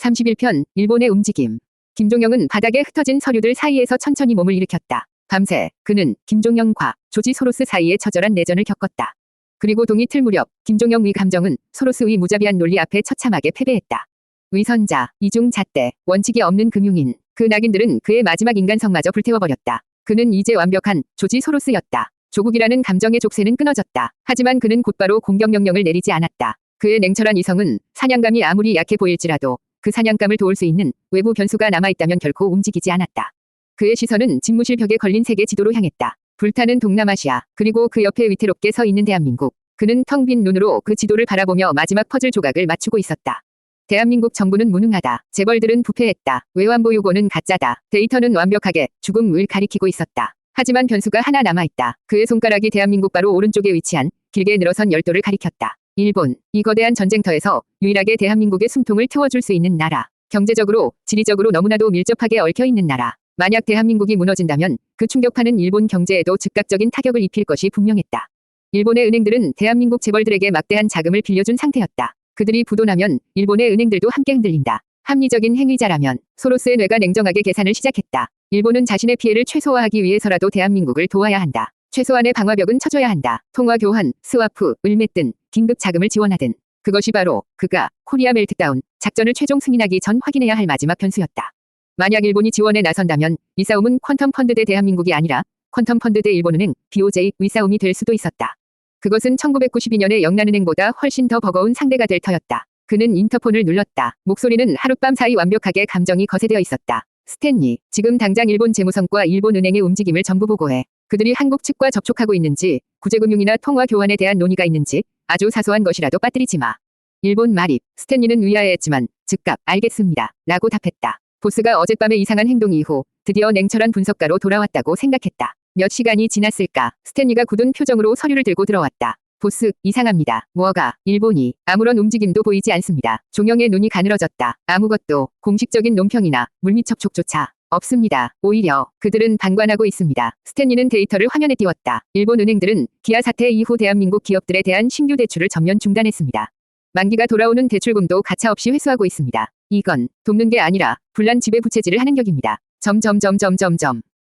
31편 일본의 움직임. 김종영은 바닥에 흩어진 서류들 사이에서 천천히 몸을 일으켰다. 밤새 그는 김종영과 조지 소로스 사이에 처절한 내전을 겪었다. 그리고 동이 틀 무렵 김종영 위 감정은 소로스의 무자비한 논리 앞에 처참하게 패배했다. 위선자, 이중잣대, 원칙이 없는 금융인, 그 낙인들은 그의 마지막 인간성마저 불태워버렸다. 그는 이제 완벽한 조지 소로스였다. 조국이라는 감정의 족쇄는 끊어졌다. 하지만 그는 곧바로 공격 명령을 내리지 않았다. 그의 냉철한 이성은 사냥감이 아무리 약해 보일지라도 그 사냥감을 도울 수 있는 외부 변수가 남아있다면 결코 움직이지 않았다. 그의 시선은 집무실 벽에 걸린 세계 지도로 향했다. 불타는 동남아시아, 그리고 그 옆에 위태롭게 서 있는 대한민국. 그는 텅 빈 눈으로 그 지도를 바라보며 마지막 퍼즐 조각을 맞추고 있었다. 대한민국 정부는 무능하다. 재벌들은 부패했다. 외환보 요구는 가짜다. 데이터는 완벽하게 죽음을 가리키고 있었다. 하지만 변수가 하나 남아있다. 그의 손가락이 대한민국 바로 오른쪽에 위치한 길게 늘어선 열도를 가리켰다. 일본, 이 거대한 전쟁터에서 유일하게 대한민국의 숨통을 태워줄 수 있는 나라. 경제적으로, 지리적으로 너무나도 밀접하게 얽혀있는 나라. 만약 대한민국이 무너진다면 그 충격파는 일본 경제에도 즉각적인 타격을 입힐 것이 분명했다. 일본의 은행들은 대한민국 재벌들에게 막대한 자금을 빌려준 상태였다. 그들이 부도나면 일본의 은행들도 함께 흔들린다. 합리적인 행위자라면 소로스의 뇌가 냉정하게 계산을 시작했다. 일본은 자신의 피해를 최소화하기 위해서라도 대한민국을 도와야 한다. 최소한의 방화벽은 쳐줘야 한다. 통화 교환, 스와프, 을메뜬, 긴급 자금을 지원하든. 그것이 바로 그가 코리아 멜트다운 작전을 최종 승인하기 전 확인해야 할 마지막 변수였다. 만약 일본이 지원에 나선다면 이 싸움은 퀀텀 펀드 대 대한민국이 아니라 퀀텀 펀드 대 일본은행, BOJ의 싸움이 될 수도 있었다. 그것은 1992년의 영란은행보다 훨씬 더 버거운 상대가 될 터였다. 그는 인터폰을 눌렀다. 목소리는 하룻밤 사이 완벽하게 감정이 거세되어 있었다. 스탠리, 지금 당장 일본 재무성과 일본 은행의 움직임을 전부 보고해. 그들이 한국 측과 접촉하고 있는지, 구제금융이나 통화 교환에 대한 논의가 있는지 아주 사소한 것이라도 빠뜨리지 마. 일본 말입. 스탠리는 의아해했지만 즉각 알겠습니다. 라고 답했다. 보스가 어젯밤의 이상한 행동 이후 드디어 냉철한 분석가로 돌아왔다고 생각했다. 몇 시간이 지났을까? 스탠리가 굳은 표정으로 서류를 들고 들어왔다. 보스, 이상합니다. 뭐가? 일본이 아무런 움직임도 보이지 않습니다. 종영의 눈이 가늘어졌다. 아무것도 공식적인 논평이나 물밑 접촉조차 없습니다. 오히려 그들은 방관하고 있습니다. 스탠리는 데이터를 화면에 띄웠다. 일본 은행들은 기아 사태 이후 대한민국 기업들에 대한 신규 대출을 전면 중단했습니다. 만기가 돌아오는 대출금도 가차없이 회수하고 있습니다. 이건 돕는 게 아니라 불난 지배 부채질을 하는 격입니다.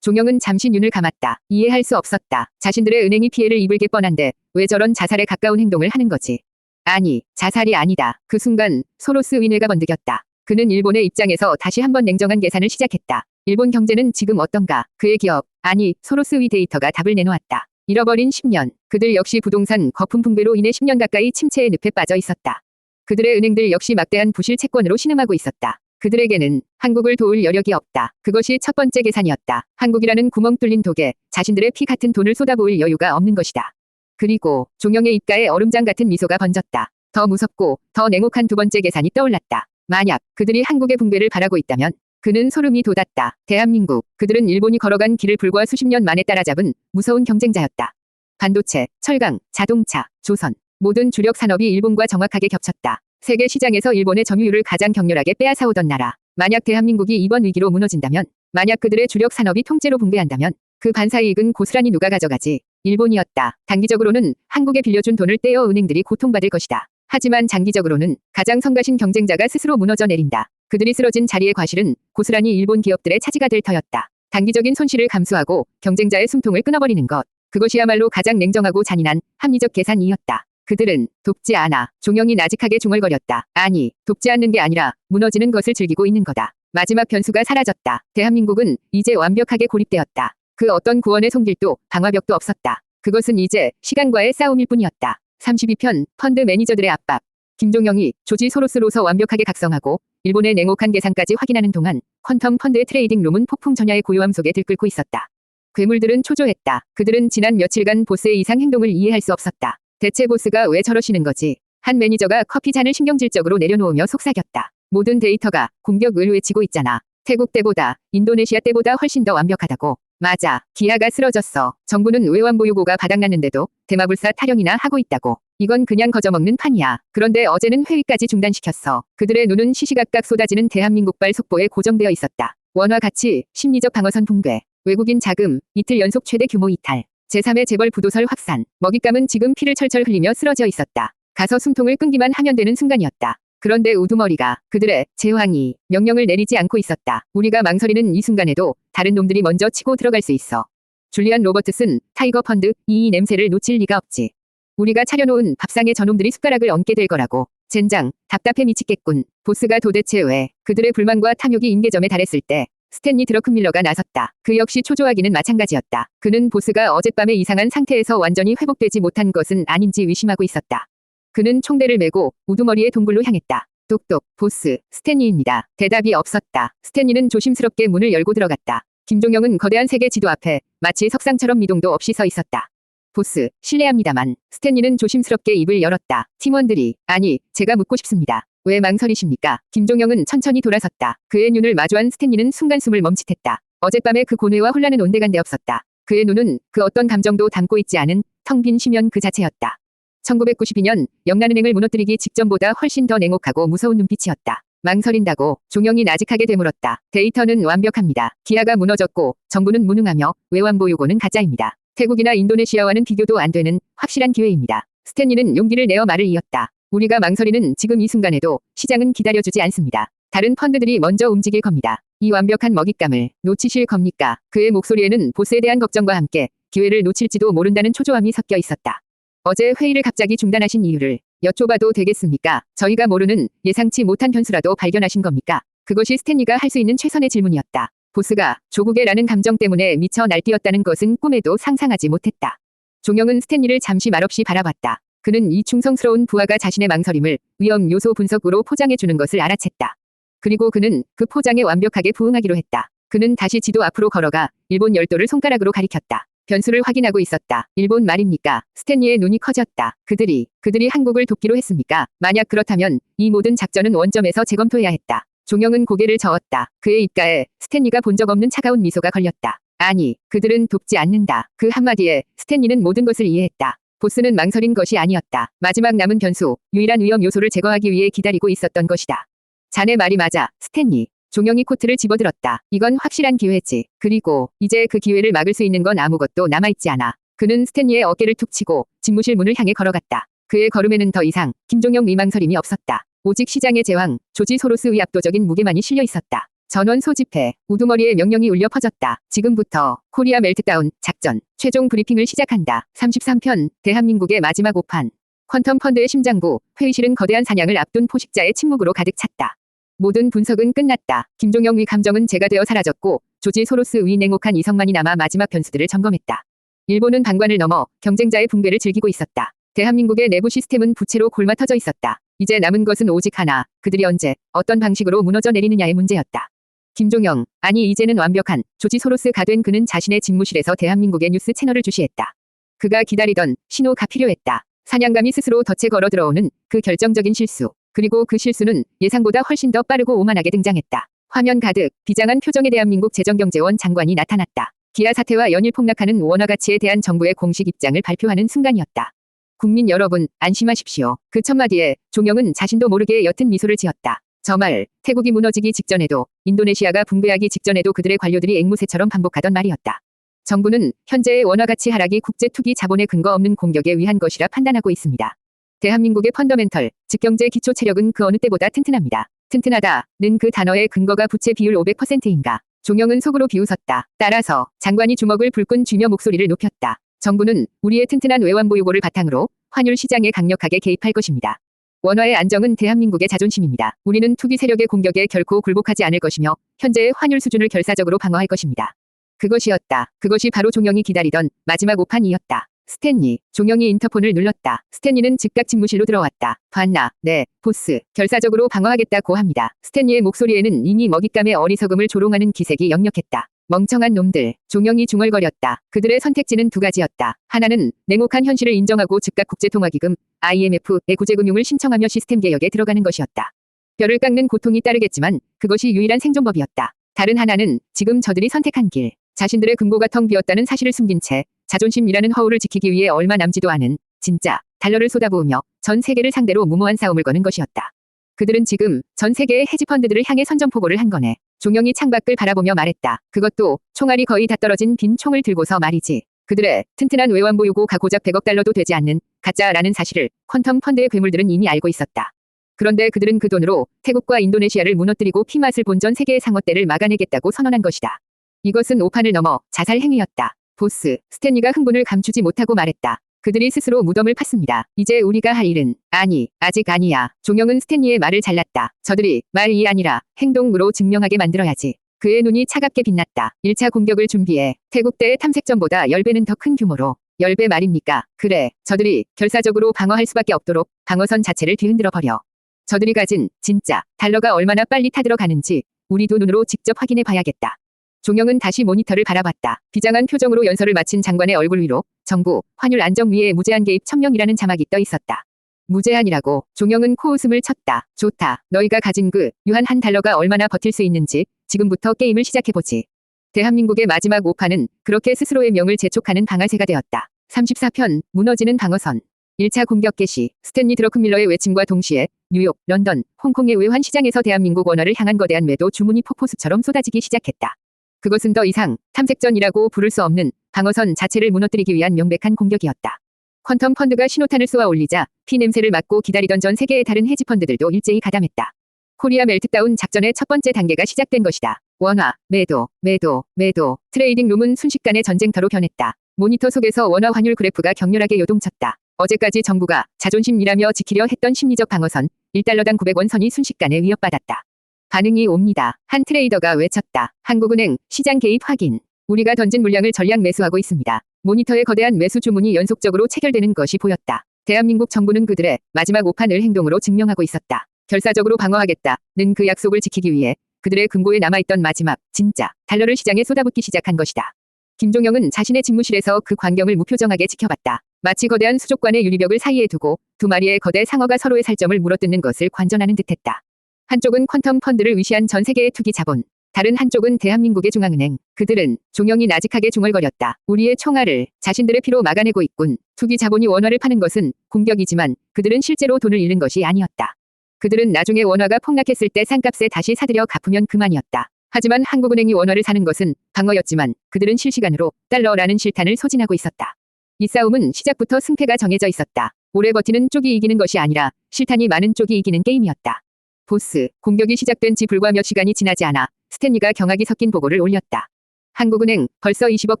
종영은 잠시 눈을 감았다. 이해할 수 없었다. 자신들의 은행이 피해를 입을 게 뻔한데 왜 저런 자살에 가까운 행동을 하는 거지? 아니, 자살이 아니다. 그 순간 소로스 위뇌가 번득였다. 그는 일본의 입장에서 다시 한번 냉정한 계산을 시작했다. 일본 경제는 지금 어떤가? 그의 기업, 아니 소로스 위 데이터가 답을 내놓았다. 잃어버린 10년. 그들 역시 부동산 거품 붕괴로 인해 10년 가까이 침체의 늪에 빠져 있었다. 그들의 은행들 역시 막대한 부실 채권으로 신음하고 있었다. 그들에게는 한국을 도울 여력이 없다. 그것이 첫 번째 계산이었다. 한국이라는 구멍 뚫린 독에 자신들의 피 같은 돈을 쏟아부을 여유가 없는 것이다. 그리고 종영의 입가에 얼음장 같은 미소가 번졌다. 더 무섭고 더 냉혹한 두 번째 계산이 떠올랐다. 만약 그들이 한국의 붕괴를 바라고 있다면 그는 소름이 돋았다. 대한민국, 그들은 일본이 걸어간 길을 불과 수십 년 만에 따라잡은 무서운 경쟁자였다. 반도체, 철강, 자동차, 조선, 모든 주력 산업이 일본과 정확하게 겹쳤다. 세계 시장에서 일본의 점유율을 가장 격렬하게 빼앗아오던 나라. 만약 대한민국이 이번 위기로 무너진다면, 만약 그들의 주력 산업이 통째로 붕괴한다면 그 반사이익은 고스란히 누가 가져가지? 일본이었다. 단기적으로는 한국에 빌려준 돈을 떼어 은행들이 고통받을 것이다. 하지만 장기적으로는 가장 성가신 경쟁자가 스스로 무너져 내린다. 그들이 쓰러진 자리의 과실은 고스란히 일본 기업들의 차지가 될 터였다. 단기적인 손실을 감수하고 경쟁자의 숨통을 끊어버리는 것. 그것이야말로 가장 냉정하고 잔인한 합리적 계산이었다. 그들은 돕지 않아. 종영이 나직하게 중얼거렸다. 아니, 돕지 않는 게 아니라 무너지는 것을 즐기고 있는 거다. 마지막 변수가 사라졌다. 대한민국은 이제 완벽하게 고립되었다. 그 어떤 구원의 손길도 방화벽도 없었다. 그것은 이제 시간과의 싸움일 뿐이었다. 32편 펀드 매니저들의 압박. 김종영이 조지 소로스로서 완벽하게 각성하고 일본의 냉혹한 계산까지 확인하는 동안 퀀텀 펀드의 트레이딩 룸은 폭풍 전야의 고요함 속에 들끓고 있었다. 괴물들은 초조했다. 그들은 지난 며칠간 보스의 이상 행동을 이해할 수 없었다. 대체 보스가 왜 저러시는 거지? 한 매니저가 커피 잔을 신경질적으로 내려놓으며 속삭였다. 모든 데이터가 공격을 외치고 있잖아. 태국 때보다 인도네시아 때보다 훨씬 더 완벽하다고. 맞아. 기아가 쓰러졌어. 정부는 외환보 요구가 바닥났는데도 대마불사 타령이나 하고 있다고. 이건 그냥 거저먹는 판이야. 그런데 어제는 회의까지 중단시켰어. 그들의 눈은 시시각각 쏟아지는 대한민국발 속보에 고정되어 있었다. 원화 가치, 심리적 방어선 붕괴, 외국인 자금, 이틀 연속 최대 규모 이탈. 제3의 재벌 부도설 확산. 먹잇감은 지금 피를 철철 흘리며 쓰러져 있었다. 가서 숨통을 끊기만 하면 되는 순간이었다. 그런데 우두머리가 그들의 제왕이 명령을 내리지 않고 있었다. 우리가 망설이는 이 순간에도 다른 놈들이 먼저 치고 들어갈 수 있어. 줄리안 로버트슨, 타이거 펀드, 이 냄새를 놓칠 리가 없지. 우리가 차려놓은 밥상에 저놈들이 숟가락을 얹게 될 거라고. 젠장, 답답해 미치겠군. 보스가 도대체 왜 그들의 불만과 탐욕이 임계점에 달했을 때 스탠리 드러큰밀러가 나섰다. 그 역시 초조하기는 마찬가지였다. 그는 보스가 어젯밤의 이상한 상태에서 완전히 회복되지 못한 것은 아닌지 의심하고 있었다. 그는 총대를 메고 우두머리의 동굴로 향했다. 똑똑, 보스, 스탠리입니다. 대답이 없었다. 스탠리는 조심스럽게 문을 열고 들어갔다. 김종영은 거대한 세계 지도 앞에 마치 석상처럼 미동도 없이 서 있었다. 보스, 실례합니다만. 스탠리는 조심스럽게 입을 열었다. 팀원들이, 아니, 제가 묻고 싶습니다. 왜 망설이십니까? 김종영은 천천히 돌아섰다. 그의 눈을 마주한 스탠리는 순간 숨을 멈칫했다. 어젯밤의 그 고뇌와 혼란은 온데간데 없었다. 그의 눈은 그 어떤 감정도 담고 있지 않은 텅 빈 심연 그 자체였다. 1992년 영란은행을 무너뜨리기 직전보다 훨씬 더 냉혹하고 무서운 눈빛이었다. 망설인다고 종영이 나직하게 되물었다. 데이터는 완벽합니다. 기아가 무너졌고 정부는 무능하며 외환보 요구는 가짜입니다. 태국이나 인도네시아와는 비교도 안 되는 확실한 기회입니다. 스탠리는 용기를 내어 말을 이었다. 우리가 망설이는 지금 이 순간에도 시장은 기다려주지 않습니다. 다른 펀드들이 먼저 움직일 겁니다. 이 완벽한 먹잇감을 놓치실 겁니까? 그의 목소리에는 보스에 대한 걱정과 함께 기회를 놓칠지도 모른다는 초조함이 섞여 있었다. 어제 회의를 갑자기 중단하신 이유를 여쭤봐도 되겠습니까? 저희가 모르는 예상치 못한 변수라도 발견하신 겁니까? 그것이 스탠리가 할 수 있는 최선의 질문이었다. 보스가 조국에라는 감정 때문에 미쳐 날뛰었다는 것은 꿈에도 상상하지 못했다. 종영은 스탠리를 잠시 말없이 바라봤다. 그는 이 충성스러운 부하가 자신의 망설임을 위험 요소 분석으로 포장해주는 것을 알아챘다. 그리고 그는 그 포장에 완벽하게 부응하기로 했다. 그는 다시 지도 앞으로 걸어가 일본 열도를 손가락으로 가리켰다. 변수를 확인하고 있었다. 일본 말입니까? 스탠리의 눈이 커졌다. 그들이 한국을 돕기로 했습니까? 만약 그렇다면 이 모든 작전은 원점에서 재검토해야 했다. 종영은 고개를 저었다. 그의 입가에 스탠리가 본 적 없는 차가운 미소가 걸렸다. 아니, 그들은 돕지 않는다. 그 한마디에 스탠리는 모든 것을 이해했다. 보스는 망설인 것이 아니었다. 마지막 남은 변수, 유일한 위험 요소를 제거하기 위해 기다리고 있었던 것이다. 자네 말이 맞아, 스탠리. 종영이 코트를 집어들었다. 이건 확실한 기회지. 그리고 이제 그 기회를 막을 수 있는 건 아무것도 남아있지 않아. 그는 스탠리의 어깨를 툭 치고 집무실 문을 향해 걸어갔다. 그의 걸음에는 더 이상 김종영 미망설임이 없었다. 오직 시장의 제왕, 조지 소로스의 압도적인 무게만이 실려 있었다. 전원 소집해. 우두머리의 명령이 울려 퍼졌다. 지금부터 코리아 멜트다운 작전 최종 브리핑을 시작한다. 33편 대한민국의 마지막 오판. 퀀텀 펀드의 심장부 회의실은 거대한 사냥을 앞둔 포식자의 침묵으로 가득 찼다. 모든 분석은 끝났다. 김종영의 감정은 재가 되어 사라졌고 조지 소로스의 냉혹한 이성만이 남아 마지막 변수들을 점검했다. 일본은 방관을 넘어 경쟁자의 붕괴를 즐기고 있었다. 대한민국의 내부 시스템은 부채로 골마터져 있었다. 이제 남은 것은 오직 하나. 그들이 언제 어떤 방식으로 무너져 내리느냐의 문제였다. 김종영, 아니 이제는 완벽한 조지 소로스가 된 그는 자신의 집무실에서 대한민국의 뉴스 채널을 주시했다. 그가 기다리던 신호가 필요했다. 사냥감이 스스로 덫에 걸어 들어오는 그 결정적인 실수. 그리고 그 실수는 예상보다 훨씬 더 빠르고 오만하게 등장했다. 화면 가득 비장한 표정의 대한민국 재정경제원 장관이 나타났다. 기아 사태와 연일 폭락하는 원화 가치에 대한 정부의 공식 입장을 발표하는 순간이었다. 국민 여러분, 안심하십시오. 그 첫마디에 종영은 자신도 모르게 옅은 미소를 지었다. 저 말, 태국이 무너지기 직전에도 인도네시아가 붕괴하기 직전에도 그들의 관료들이 앵무새처럼 반복하던 말이었다. 정부는 현재의 원화 가치 하락이 국제 투기 자본의 근거 없는 공격에 의한 것이라 판단하고 있습니다. 대한민국의 펀더멘털, 즉 경제 기초 체력은 그 어느 때보다 튼튼합니다. 튼튼하다는 그 단어의 근거가 부채 비율 500%인가. 종영은 속으로 비웃었다. 따라서 장관이 주먹을 불끈 쥐며 목소리를 높였다. 정부는 우리의 튼튼한 외환보 요구를 바탕으로 환율 시장에 강력하게 개입할 것입니다. 원화의 안정은 대한민국의 자존심입니다. 우리는 투기 세력의 공격에 결코 굴복하지 않을 것이며 현재의 환율 수준을 결사적으로 방어할 것입니다. 그것이었다. 그것이 바로 종영이 기다리던 마지막 오판이었다. 스탠리, 종영이 인터폰을 눌렀다. 스탠리는 즉각 집무실로 들어왔다. 봤나? 네, 보스. 결사적으로 방어하겠다고 합니다. 스탠리의 목소리에는 이미 먹잇감의 어리석음을 조롱하는 기색이 역력했다. 멍청한 놈들. 종영이 중얼거렸다. 그들의 선택지는 두 가지였다. 하나는 냉혹한 현실을 인정하고 즉각 국제통화기금 IMF의 구제금융을 신청하며 시스템 개혁에 들어가는 것이었다. 뼈를 깎는 고통이 따르겠지만 그것이 유일한 생존법이었다. 다른 하나는 지금 저들이 선택한 길. 자신들의 금고가 텅 비었다는 사실을 숨긴 채 자존심이라는 허울을 지키기 위해 얼마 남지도 않은 진짜 달러를 쏟아부으며 전 세계를 상대로 무모한 싸움을 거는 것이었다. 그들은 지금 전 세계의 헤지펀드들을 향해 선전포고를 한 거네. 종영이 창밖을 바라보며 말했다. 그것도 총알이 거의 다 떨어진 빈 총을 들고서 말이지. 그들의 튼튼한 외환보 요구가 고작 100억 달러도 되지 않는 가짜라는 사실을 퀀텀 펀드의 괴물들은 이미 알고 있었다. 그런데 그들은 그 돈으로 태국과 인도네시아를 무너뜨리고 피맛을 본 전 세계의 상어떼를 막아내겠다고 선언한 것이다. 이것은 오판을 넘어 자살 행위였다. 보스, 스탠리가 흥분을 감추지 못하고 말했다. 그들이 스스로 무덤을 팠습니다. 이제 우리가 할 일은 아니, 아직 아니야. 종영은 스탠리의 말을 잘랐다. 저들이 말이 아니라 행동으로 증명하게 만들어야지. 그의 눈이 차갑게 빛났다. 1차 공격을 준비해. 태국대의 탐색전보다 10배는 더 큰 규모로. 10배 말입니까? 그래, 저들이 결사적으로 방어할 수밖에 없도록 방어선 자체를 뒤흔들어 버려. 저들이 가진 진짜 달러가 얼마나 빨리 타들어가는지 우리도 눈으로 직접 확인해 봐야겠다. 종영은 다시 모니터를 바라봤다. 비장한 표정으로 연설을 마친 장관의 얼굴 위로 정부 환율 안정위에 무제한 개입 천명이라는 자막이 떠 있었다. 무제한이라고. 종영은 코웃음을 쳤다. 좋다. 너희가 가진 그 유한 한 달러가 얼마나 버틸 수 있는지 지금부터 게임을 시작해보지. 대한민국의 마지막 오판은 그렇게 스스로의 명을 재촉하는 방아쇠가 되었다. 34편 무너지는 방어선. 1차 공격 개시. 스탠리 드러큰밀러의 외침과 동시에 뉴욕, 런던, 홍콩의 외환 시장에서 대한민국 원화를 향한 거대한 매도 주문이 폭포수처럼 쏟아지기 시작했다. 그것은 더 이상 탐색전이라고 부를 수 없는 방어선 자체를 무너뜨리기 위한 명백한 공격이었다. 퀀텀 펀드가 신호탄을 쏘아 올리자 피 냄새를 맡고 기다리던 전 세계의 다른 헤지펀드들도 일제히 가담했다. 코리아 멜트다운 작전의 첫 번째 단계가 시작된 것이다. 원화, 매도, 매도, 매도. 트레이딩 룸은 순식간에 전쟁터로 변했다. 모니터 속에서 원화 환율 그래프가 격렬하게 요동쳤다. 어제까지 정부가 자존심이라며 지키려 했던 심리적 방어선 1달러당 900원 선이 순식간에 위협받았다. 반응이 옵니다. 한 트레이더가 외쳤다. 한국은행 시장 개입 확인. 우리가 던진 물량을 전량 매수하고 있습니다. 모니터에 거대한 매수 주문이 연속적으로 체결되는 것이 보였다. 대한민국 정부는 그들의 마지막 오판을 행동으로 증명하고 있었다. 결사적으로 방어하겠다는 그 약속을 지키기 위해 그들의 금고에 남아있던 마지막 진짜 달러를 시장에 쏟아붓기 시작한 것이다. 김종영은 자신의 집무실에서 그 광경을 무표정하게 지켜봤다. 마치 거대한 수족관의 유리벽을 사이에 두고 두 마리의 거대 상어가 서로의 살점을 물어뜯는 것을 관전하는 듯했다. 한쪽은 퀀텀 펀드를 위시한 전 세계의 투기 자본, 다른 한쪽은 대한민국의 중앙은행. 그들은 종영이 나직하게 중얼거렸다. 우리의 총알을 자신들의 피로 막아내고 있군. 투기 자본이 원화를 파는 것은 공격이지만 그들은 실제로 돈을 잃는 것이 아니었다. 그들은 나중에 원화가 폭락했을 때 싼값에 다시 사들여 갚으면 그만이었다. 하지만 한국은행이 원화를 사는 것은 방어였지만 그들은 실시간으로 달러라는 실탄을 소진하고 있었다. 이 싸움은 시작부터 승패가 정해져 있었다. 오래 버티는 쪽이 이기는 것이 아니라 실탄이 많은 쪽이 이기는 게임이었다. 보스, 공격이 시작된 지 불과 몇 시간이 지나지 않아 스탠리가 경악이 섞인 보고를 올렸다. 한국은행 벌써 20억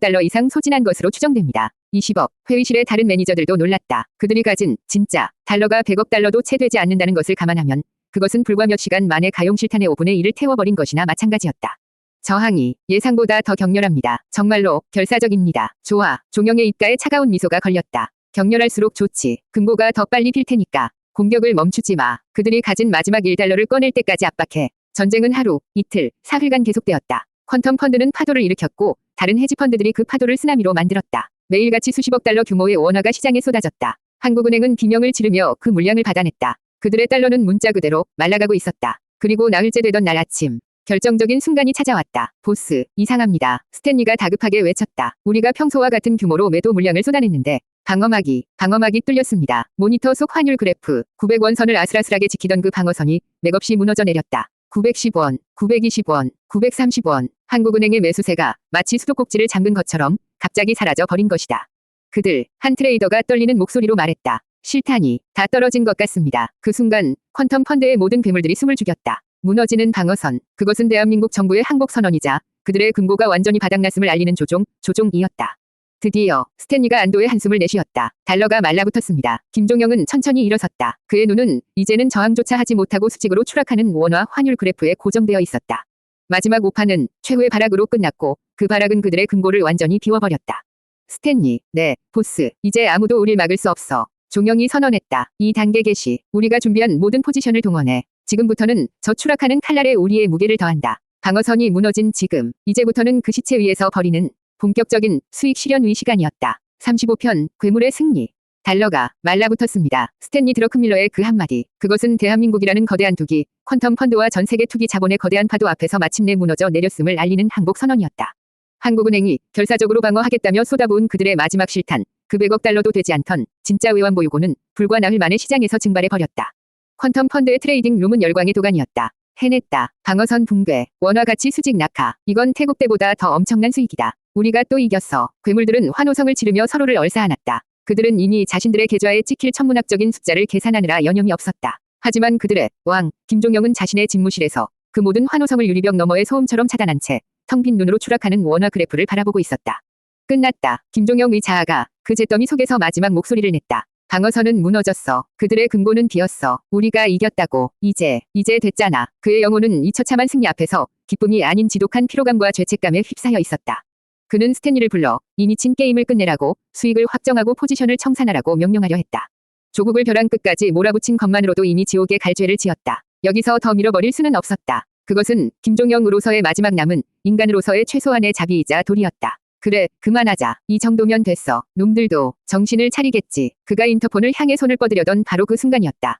달러 이상 소진한 것으로 추정됩니다. 20억. 회의실의 다른 매니저들도 놀랐다. 그들이 가진 진짜 달러가 100억 달러도 채 되지 않는다는 것을 감안하면 그것은 불과 몇 시간 만에 가용 실탄의 5분의 1을 태워버린 것이나 마찬가지였다. 저항이 예상보다 더 격렬합니다. 정말로 결사적입니다. 좋아. 종영의 입가에 차가운 미소가 걸렸다. 격렬할수록 좋지. 금고가 더 빨리 필 테니까. 공격을 멈추지 마. 그들이 가진 마지막 1달러를 꺼낼 때까지 압박해. 전쟁은 하루, 이틀, 사흘간 계속되었다. 퀀텀 펀드는 파도를 일으켰고 다른 헤지펀드들이 그 파도를 쓰나미로 만들었다. 매일같이 수십억 달러 규모의 원화가 시장에 쏟아졌다. 한국은행은 비명을 지르며 그 물량을 받아냈다. 그들의 달러는 문자 그대로 말라가고 있었다. 그리고 나흘째 되던 날 아침. 결정적인 순간이 찾아왔다. 보스, 이상합니다. 스탠리가 다급하게 외쳤다. 우리가 평소와 같은 규모로 매도 물량을 쏟아냈는데 방어막이 뚫렸습니다. 모니터 속 환율 그래프 900원 선을 아슬아슬하게 지키던 그 방어선이 맥없이 무너져 내렸다. 910원, 920원, 930원. 한국은행의 매수세가 마치 수도꼭지를 잠근 것처럼 갑자기 사라져 버린 것이다. 그들, 한 트레이더가 떨리는 목소리로 말했다. 실탄이 다 떨어진 것 같습니다. 그 순간 퀀텀 펀드의 모든 괴물들이 숨을 죽였다. 무너지는 방어선. 그것은 대한민국 정부의 항복 선언이자 그들의 금고가 완전히 바닥났음을 알리는 조종이었다. 드디어 스탠리가 안도의 한숨을 내쉬었다. 달러가 말라붙었습니다. 김종영은 천천히 일어섰다. 그의 눈은 이제는 저항조차 하지 못하고 수직으로 추락하는 원화 환율 그래프에 고정되어 있었다. 마지막 오판은 최후의 발악으로 끝났고 그 발악은 그들의 금고를 완전히 비워버렸다. 스탠리, 네, 보스. 이제 아무도 우릴 막을 수 없어. 종영이 선언했다. 이 단계 개시. 우리가 준비한 모든 포지션을 동원해. 지금부터는 저 추락하는 칼날에 우리의 무게를 더한다. 방어선이 무너진 지금. 이제부터는 그 시체 위에서 벌이는 본격적인 수익 실현의 시간이었다. 35편 괴물의 승리. 달러가 말라붙었습니다. 스탠리 드러큰밀러의 그 한마디. 그것은 대한민국이라는 거대한 투기, 퀀텀 펀드와 전 세계 투기 자본의 거대한 파도 앞에서 마침내 무너져 내렸음을 알리는 항복 선언이었다. 한국은행이 결사적으로 방어하겠다며 쏟아부은 그들의 마지막 실탄, 그 100억 달러도 되지 않던 진짜 외환보유고는 불과 나흘 만에 시장에서 증발해버렸다. 퀀텀 펀드의 트레이딩 룸은 열광의 도가니였다. 해냈다. 방어선 붕괴, 원화 가치 수직 낙하. 이건 태국 때보다 더 엄청난 수익이다. 우리가 또 이겼어. 괴물들은 환호성을 지르며 서로를 얼싸안았다. 그들은 이미 자신들의 계좌에 찍힐 천문학적인 숫자를 계산하느라 여념이 없었다. 하지만 그들의 왕, 김종영은 자신의 집무실에서 그 모든 환호성을 유리벽 너머의 소음처럼 차단한 채 텅 빈 눈으로 추락하는 원화 그래프를 바라보고 있었다. 끝났다. 김종영의 자아가 그 잿더미 속에서 마지막 목소리를 냈다. 방어선은 무너졌어. 그들의 금고는 비었어. 우리가 이겼다고. 이제 됐잖아. 그의 영혼은 이 처참한 승리 앞에서 기쁨이 아닌 지독한 피로감과 죄책감에 휩싸여 있었다. 그는 스탠리를 불러 이 미친 게임을 끝내라고, 수익을 확정하고 포지션을 청산하라고 명령하려 했다. 조국을 벼랑 끝까지 몰아붙인 것만으로도 이미 지옥에 갈 죄를 지었다. 여기서 더 밀어버릴 수는 없었다. 그것은 김종영으로서의 마지막 남은 인간으로서의 최소한의 자비이자 도리였다. 그래, 그만하자. 이 정도면 됐어. 놈들도 정신을 차리겠지. 그가 인터폰을 향해 손을 뻗으려던 바로 그 순간이었다.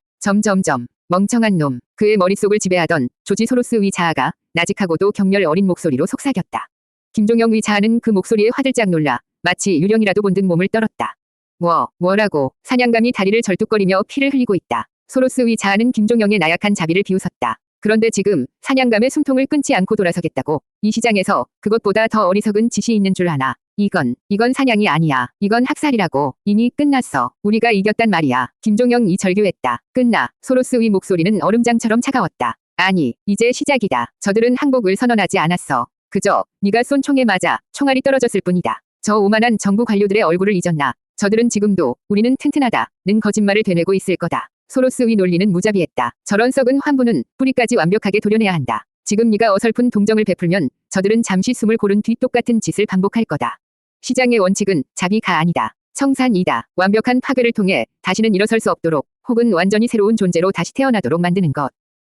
멍청한 놈. 그의 머릿속을 지배하던 조지 소로스 위 자아가 나직하고도 격렬 어린 목소리로 속삭였다. 김종영 위 자아는 그 목소리에 화들짝 놀라 마치 유령이라도 본 듯 몸을 떨었다. 뭐라고? 사냥감이 다리를 절뚝거리며 피를 흘리고 있다. 소로스 위 자아는 김종영의 나약한 자비를 비웃었다. 그런데 지금 사냥감의 숨통을 끊지 않고 돌아서겠다고? 이 시장에서 그것보다 더 어리석은 짓이 있는 줄 아나? 이건 사냥이 아니야. 이건 학살이라고. 이미 끝났어. 우리가 이겼단 말이야. 김종영이 절규했다. 끝나. 소로스 위 목소리는 얼음장처럼 차가웠다. 아니, 이제 시작이다. 저들은 항복을 선언하지 않았어. 그저 네가 쏜 총에 맞아 총알이 떨어졌을 뿐이다. 저 오만한 정부 관료들의 얼굴을 잊었나? 저들은 지금도 우리는 튼튼하다는 거짓말을 되뇌고 있을 거다. 소로스 위 논리는 무자비했다. 저런 썩은 환부는 뿌리까지 완벽하게 도려내야 한다. 지금 네가 어설픈 동정을 베풀면 저들은 잠시 숨을 고른 뒤 똑같은 짓을 반복할 거다. 시장의 원칙은 자비가 아니다. 청산이다. 완벽한 파괴를 통해 다시는 일어설 수 없도록 혹은 완전히 새로운 존재로 다시 태어나도록 만드는 것.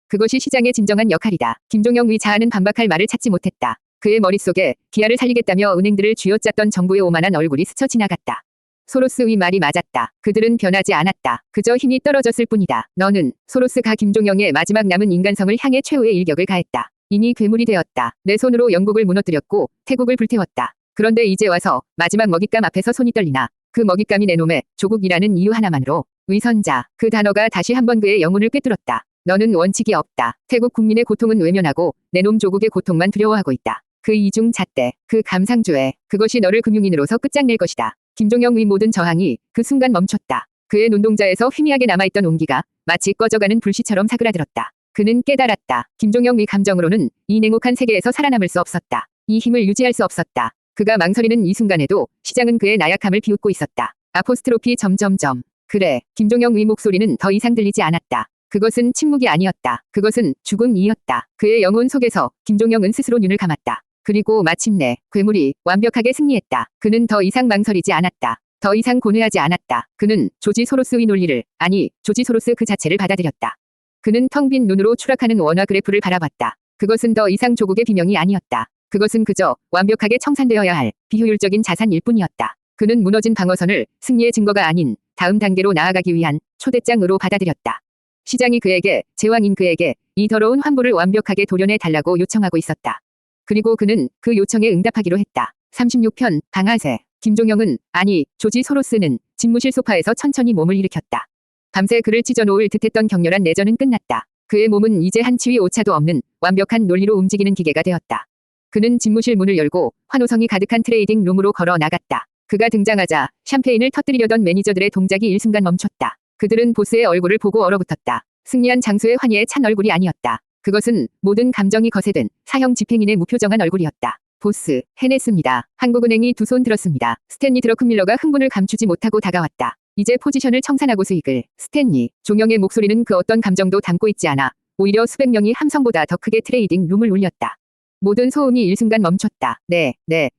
그것이 시장의 진정한 역할이다. 김종영 위 자아는 반박할 말을 찾지 못했다. 그의 머릿속에 기아를 살리겠다며 은행들을 쥐어짰던 정부의 오만한 얼굴이 스쳐 지나갔다. 소로스 위 말이 맞았다. 그들은 변하지 않았다. 그저 힘이 떨어졌을 뿐이다. 너는 소로스가 김종영의 마지막 남은 인간성을 향해 최후의 일격을 가했다. 이미 괴물이 되었다. 내 손으로 영국을 무너뜨렸고 태국을 불태웠다. 그런데 이제 와서 마지막 먹잇감 앞에서 손이 떨리나? 그 먹잇감이 내 놈의 조국이라는 이유 하나만으로. 위선자. 그 단어가 다시 한번 그의 영혼을 꿰뚫었다. 너는 원칙이 없다. 태국 국민의 고통은 외면하고 내 놈 조국의 고통만 두려워하고 있다. 그 이중 잣대, 그 감상주의, 그것이 너를 금융인으로서 끝장낼 것이다. 김종영 위 모든 저항이 그 순간 멈췄다. 그의 눈동자에서 희미하게 남아있던 온기가 마치 꺼져가는 불씨처럼 사그라들었다. 그는 깨달았다. 김종영 위 감정으로는 이 냉혹한 세계에서 살아남을 수 없었다. 이 힘을 유지할 수 없었다. 그가 망설이는 이 순간에도 시장은 그의 나약함을 비웃고 있었다. 아포스트로피 점점점. 그래, 김종영 위 목소리는 더 이상 들리지 않았다. 그것은 침묵이 아니었다. 그것은 죽음이었다. 그의 영혼 속에서 김종영은 스스로 눈을 감았다. 그리고 마침내 괴물이 완벽하게 승리했다. 그는 더 이상 망설이지 않았다. 더 이상 고뇌하지 않았다. 그는 조지 소로스의 논리를, 아니 조지 소로스 그 자체를 받아들였다. 그는 텅 빈 눈으로 추락하는 원화 그래프를 바라봤다. 그것은 더 이상 조국의 비명이 아니었다. 그것은 그저 완벽하게 청산되어야 할 비효율적인 자산일 뿐이었다. 그는 무너진 방어선을 승리의 증거가 아닌 다음 단계로 나아가기 위한 초대장으로 받아들였다. 시장이 그에게, 제왕인 그에게 이 더러운 환부를 완벽하게 도려내 달라고 요청하고 있었다. 그리고 그는 그 요청에 응답하기로 했다. 36편 방아쇠. 김종영은, 아니 조지 소로스는 집무실 소파에서 천천히 몸을 일으켰다. 밤새 그를 찢어놓을 듯했던 격렬한 내전은 끝났다. 그의 몸은 이제 한 치위 오차도 없는 완벽한 논리로 움직이는 기계가 되었다. 그는 집무실 문을 열고 환호성이 가득한 트레이딩 룸으로 걸어 나갔다. 그가 등장하자 샴페인을 터뜨리려던 매니저들의 동작이 일순간 멈췄다. 그들은 보스의 얼굴을 보고 얼어붙었다. 승리한 장수의 환희에 찬 얼굴이 아니었다. 그것은 모든 감정이 거세된 사형 집행인의 무표정한 얼굴이었다. 보스, 해냈습니다. 한국은행이 두 손 들었습니다. 스탠리 드러큰밀러가 흥분을 감추지 못하고 다가왔다. 이제 포지션을 청산하고 수익을. 스탠리, 종영의 목소리는 그 어떤 감정도 담고 있지 않아 오히려 수백 명이 함성보다 더 크게 트레이딩 룸을 울렸다. 모든 소음이 일순간 멈췄다. 네,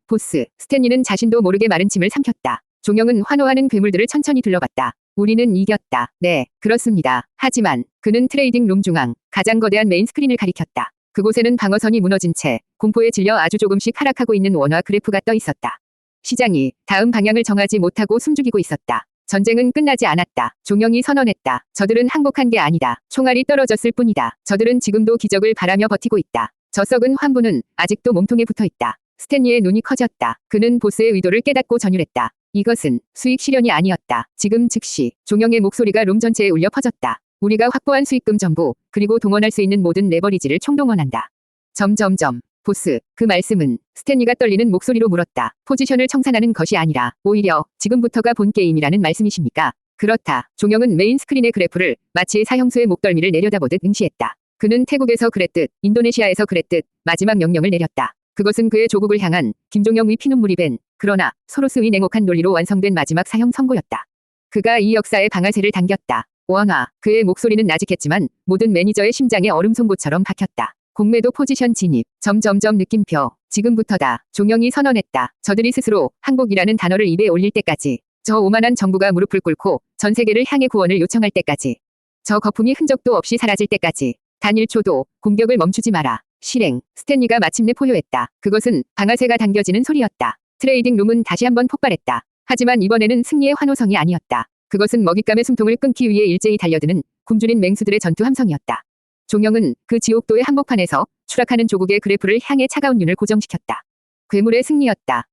보스. 스탠리는 자신도 모르게 마른 침을 삼켰다. 종영은 환호하는 괴물들을 천천히 둘러봤다. 우리는 이겼다. 네, 그렇습니다. 하지만 그는 트레이딩 룸 중앙 가장 거대한 메인 스크린을 가리켰다. 그곳에는 방어선이 무너진 채 공포에 질려 아주 조금씩 하락하고 있는 원화 그래프가 떠 있었다. 시장이 다음 방향을 정하지 못하고 숨죽이고 있었다. 전쟁은 끝나지 않았다. 종영이 선언했다. 저들은 항복한 게 아니다. 총알이 떨어졌을 뿐이다. 저들은 지금도 기적을 바라며 버티고 있다. 저 썩은 환부는 아직도 몸통에 붙어 있다. 스탠리의 눈이 커졌다. 그는 보스의 의도를 깨닫고 전율했다. 이것은 수익 실현이 아니었다. 지금 즉시 종영의 목소리가 룸 전체에 울려 퍼졌다. 우리가 확보한 수익금 전부, 그리고 동원할 수 있는 모든 레버리지를 총동원한다. 보스, 그 말씀은? 스탠리가 떨리는 목소리로 물었다. 포지션을 청산하는 것이 아니라 오히려 지금부터가 본 게임이라는 말씀이십니까? 그렇다. 종영은 메인 스크린의 그래프를 마치 사형수의 목덜미를 내려다보듯 응시했다. 그는 태국에서 그랬듯 인도네시아에서 그랬듯 마지막 명령을 내렸다. 그것은 그의 조국을 향한 김종영 위 피눈물이 밴 그러나 소로스 위 냉혹한 논리로 완성된 마지막 사형 선고였다. 그가 이 역사의 방아쇠를 당겼다. 오왕아. 그의 목소리는 나직했지만 모든 매니저의 심장에 얼음송곳처럼 박혔다. 공매도 포지션 진입. 점점점 느낌표. 지금부터다. 종영이 선언했다. 저들이 스스로 항복이라는 단어를 입에 올릴 때까지. 저 오만한 정부가 무릎을 꿇고 전 세계를 향해 구원을 요청할 때까지. 저 거품이 흔적도 없이 사라질 때까지. 단 1초도 공격을 멈추지 마라. 실행. 스탠리가 마침내 포효했다. 그것은 방아쇠가 당겨지는 소리였다. 트레이딩 룸은 다시 한번 폭발했다. 하지만 이번에는 승리의 환호성이 아니었다. 그것은 먹잇감의 숨통을 끊기 위해 일제히 달려드는 굶주린 맹수들의 전투 함성이었다. 종영은 그 지옥도의 한복판에서 추락하는 조국의 그래프를 향해 차가운 눈을 고정시켰다. 괴물의 승리였다.